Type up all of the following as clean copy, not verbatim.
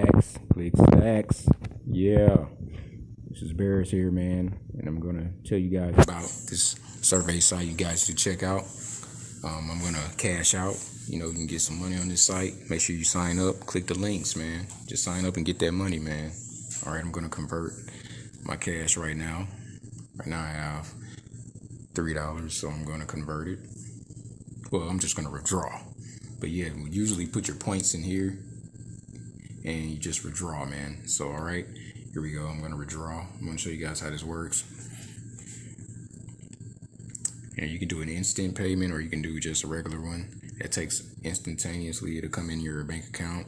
ClickStacks. Yeah. This is Barris here, man. And I'm going to tell you guys about this survey site you guys should check out. I'm going to cash out. You can get some money on this site. Make sure you sign up. Click the links, man. Just sign up and get that money, man. All right, I'm going to convert my cash right now. Right now I have $3, so I'm going to convert it. Well, I'm just going to withdraw. But yeah, we usually put your points in here and you just withdraw, man. So, all right, here we go. I'm going to withdraw. I'm going to show you guys how this works. And you can do an instant payment or you can do just a regular one. That takes instantaneously. It'll come in your bank account.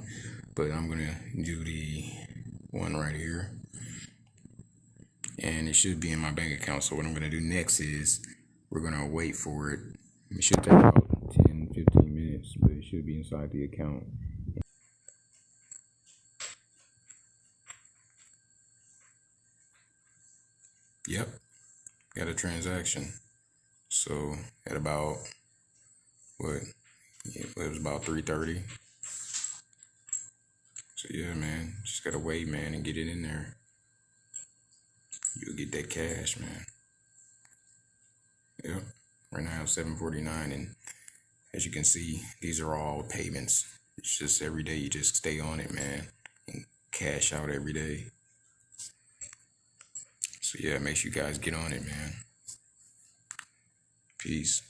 But I'm going to do the one right here. And it should be in my bank account. So what I'm going to do next is we're going to wait for it. It should take about 10-15 minutes, but it should be inside the account. Yep, got a transaction. So at about it was about 3:30. So yeah, man, just gotta wait, man, and get it in there. You'll get that cash, man. Yep, right now it's 7:49, and as you can see, these are all payments. It's just every day you just stay on it, man, and cash out every day. So yeah, make sure you guys get on it, man. Peace.